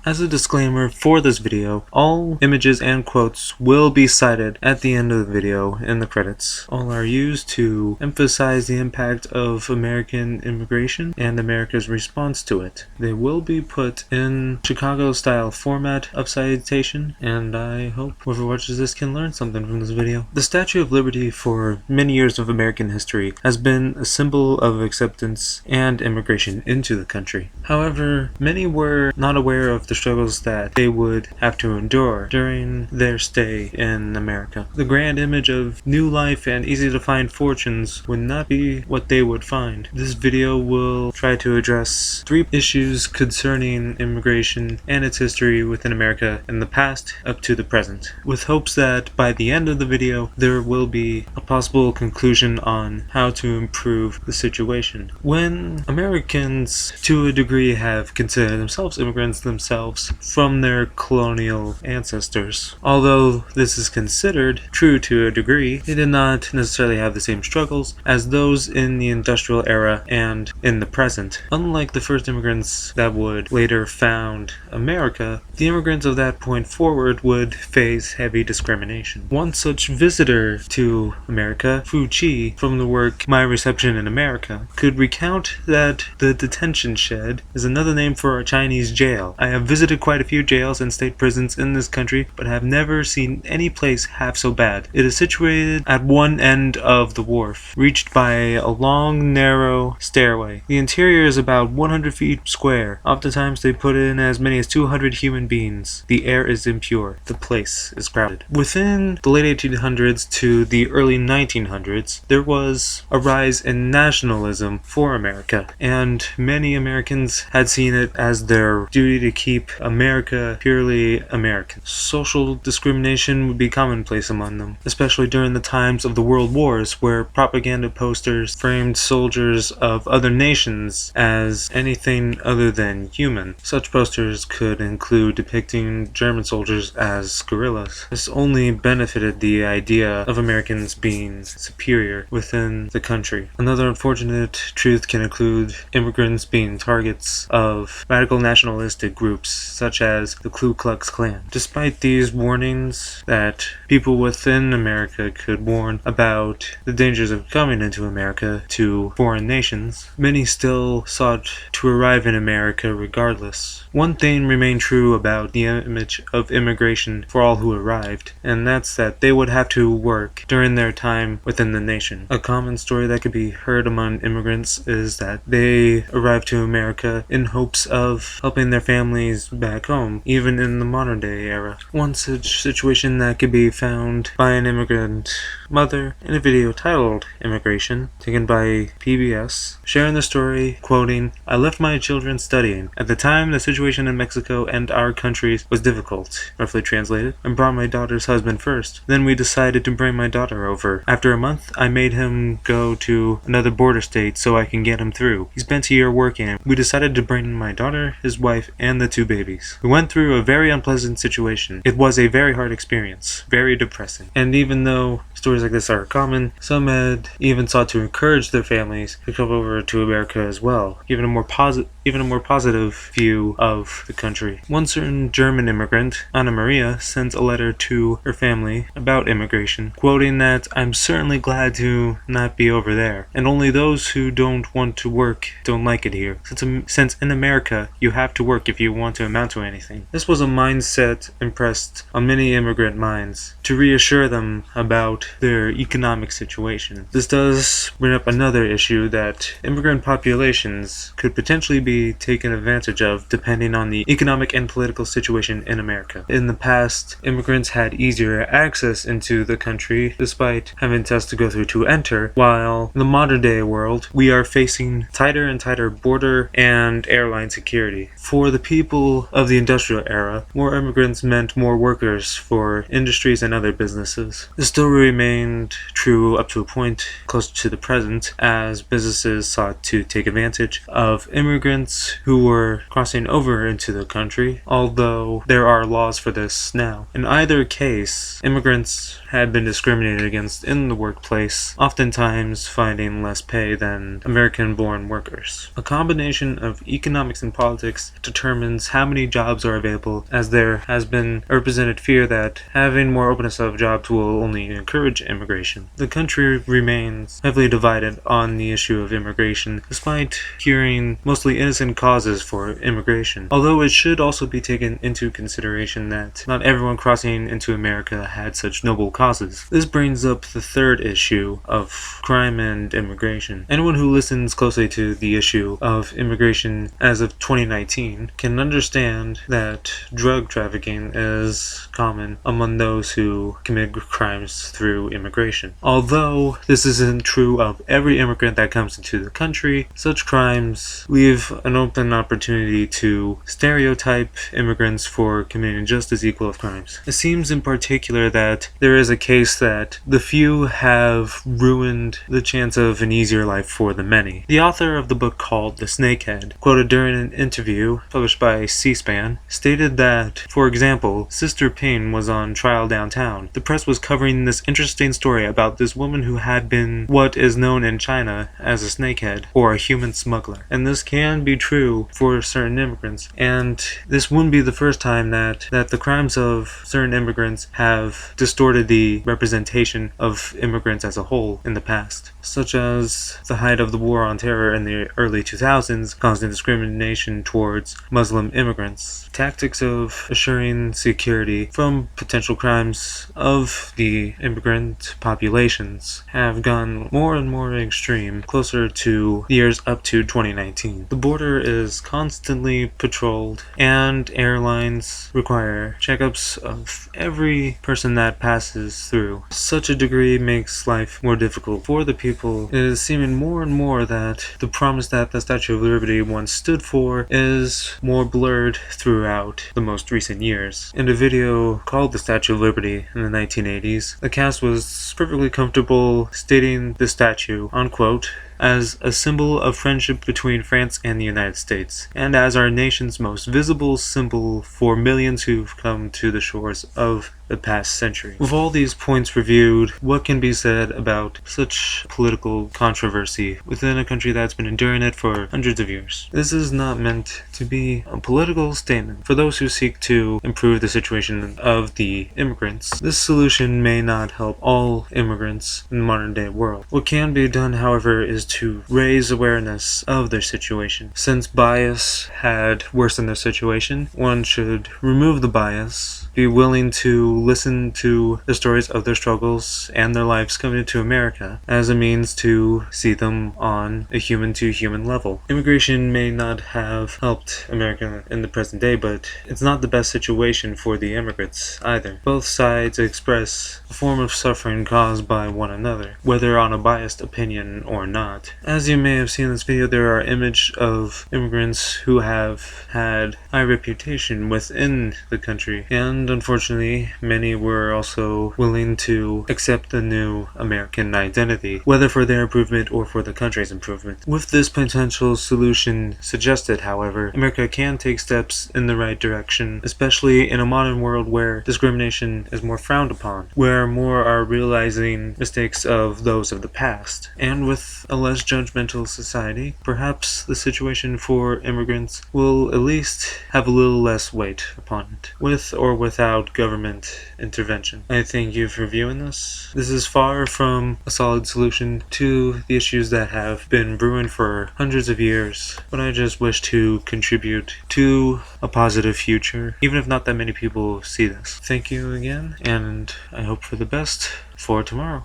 As a disclaimer for this video, all images and quotes will be cited at the end of the video in the credits. All are used to emphasize the impact of American immigration and America's response to it. They will be put in Chicago-style format of citation, and I hope whoever watches this can learn something from this video. The Statue of Liberty for many years of American history has been a symbol of acceptance and immigration into the country. However, many were not aware of the struggles that they would have to endure during their stay in America. The grand image of new life and easy to find fortunes would not be what they would find. This video will try to address 3 issues concerning immigration and its history within America in the past up to the present, with hopes that by the end of the video there will be a possible conclusion on how to improve the situation. When Americans to a degree have considered themselves immigrants themselves from their colonial ancestors. Although this is considered true to a degree, they did not necessarily have the same struggles as those in the industrial era and in the present. Unlike the first immigrants that would later found America, the immigrants of that point forward would face heavy discrimination. One such visitor to America, Fu Chi, from the work My Reception in America, could recount that the detention shed is another name for a Chinese jail. I have visited quite a few jails and state prisons in this country, but have never seen any place half so bad. It is situated at one end of the wharf, reached by a long, narrow stairway. The interior is about 100 feet square. Oftentimes they put in as many as 200 human beings. The air is impure. The place is crowded. Within the late 1800s to the early 1900s, there was a rise in nationalism for America, and many Americans had seen it as their duty to keep America purely American. Social discrimination would be commonplace among them, especially during the times of the World Wars, where propaganda posters framed soldiers of other nations as anything other than human. Such posters could include depicting German soldiers as guerrillas. This only benefited the idea of Americans being superior within the country. Another unfortunate truth can include immigrants being targets of radical nationalistic groups such as the Ku Klux Klan. Despite these warnings that people within America could warn about the dangers of coming into America to foreign nations, many still sought to arrive in America regardless. One thing remained true about the image of immigration for all who arrived, and that's that they would have to work during their time within the nation. A common story that could be heard among immigrants is that they arrived to America in hopes of helping their families back home, even in the modern day era. One such situation that could be found by an immigrant mother in a video titled Immigration, taken by PBS, sharing the story, quoting, "I left my children studying. At the time, the situation in Mexico and our countries was difficult," roughly translated, "and brought my daughter's husband first. Then we decided to bring my daughter over. After a month, I made him go to another border state so I can get him through. He spent a year working. We decided to bring my daughter, his wife, and the 2 babies. We went through a very unpleasant situation. It was a very hard experience, very depressing." And even though stories like this are common, some had even sought to encourage their families to come over to America as well, giving a more positive view of the country. One certain German immigrant, Anna Maria, sent a letter to her family about immigration, quoting that, "I'm certainly glad to not be over there, and only those who don't want to work don't like it here, since in America you have to work if you want to amount to anything." This was a mindset impressed on many immigrant minds to reassure them about their economic situation. This does bring up another issue that immigrant populations could potentially be taken advantage of depending on the economic and political situation in America. In the past, immigrants had easier access into the country despite having tests to go through to enter, while in the modern day world, we are facing tighter and tighter border and airline security. For the people of the industrial era, more immigrants meant more workers for industries and other businesses. This still remained true up to a point close to the present, as businesses sought to take advantage of immigrants immigrants who were crossing over into the country, although there are laws for this now. In either case, immigrants had been discriminated against in the workplace, oftentimes finding less pay than American-born workers. A combination of economics and politics determines how many jobs are available, as there has been a represented fear that having more openness of jobs will only encourage immigration. The country remains heavily divided on the issue of immigration, despite hearing mostly innocent causes for immigration, although it should also be taken into consideration that not everyone crossing into America had such noble causes. This brings up the third issue of crime and immigration. Anyone who listens closely to the issue of immigration as of 2019 can understand that drug trafficking is common among those who commit crimes through immigration. Although this isn't true of every immigrant that comes into the country, such crimes leave an open opportunity to stereotype immigrants for committing just as equal of crimes. It seems in particular that there is a case that the few have ruined the chance of an easier life for the many. The author of the book called The Snakehead, quoted during an interview published by C-SPAN, stated that, for example, Sister Payne was on trial downtown. The press was covering this interesting story about this woman who had been what is known in China as a snakehead, or a human smuggler. And this can be true for certain immigrants, and this wouldn't be the first time that the crimes of certain immigrants have distorted the representation of immigrants as a whole in the past, such as the height of the War on Terror in the early 2000s causing discrimination towards Muslim immigrants. Tactics of assuring security from potential crimes of the immigrant populations have gone more and more extreme, closer to the years up to 2019. The border is constantly patrolled, and airlines require checkups of every person that passes through. Such a degree makes life more difficult for the people. It is seeming more and more that the promise that the Statue of Liberty once stood for is more blurred throughout the most recent years. In a video called The Statue of Liberty in the 1980s, the cast was perfectly comfortable stating the statue, unquote, as a symbol of friendship between France and the United States, and as our nation's most visible symbol for millions who've come to the shores of the past century. With all these points reviewed, what can be said about such political controversy within a country that's been enduring it for hundreds of years? This is not meant to be a political statement. For those who seek to improve the situation of the immigrants, this solution may not help all immigrants in the modern day world. What can be done, however, is to raise awareness of their situation. Since bias had worsened their situation, one should remove the bias, be willing to listen to the stories of their struggles and their lives coming to America as a means to see them on a human-to-human level. Immigration may not have helped America in the present day, but it's not the best situation for the immigrants either. Both sides express a form of suffering caused by one another, whether on a biased opinion or not. As you may have seen in this video, there are images of immigrants who have had high reputation within the country, and unfortunately many were also willing to accept the new American identity, whether for their improvement or for the country's improvement. With this potential solution suggested, however, America can take steps in the right direction, especially in a modern world where discrimination is more frowned upon, where more are realizing mistakes of those of the past. And with a less judgmental society, perhaps the situation for immigrants will at least have a little less weight upon it, with or without government intervention. I thank you for viewing this. This is far from a solid solution to the issues that have been brewing for hundreds of years, but I just wish to contribute to a positive future, even if not that many people see this. Thank you again, and I hope for the best for tomorrow.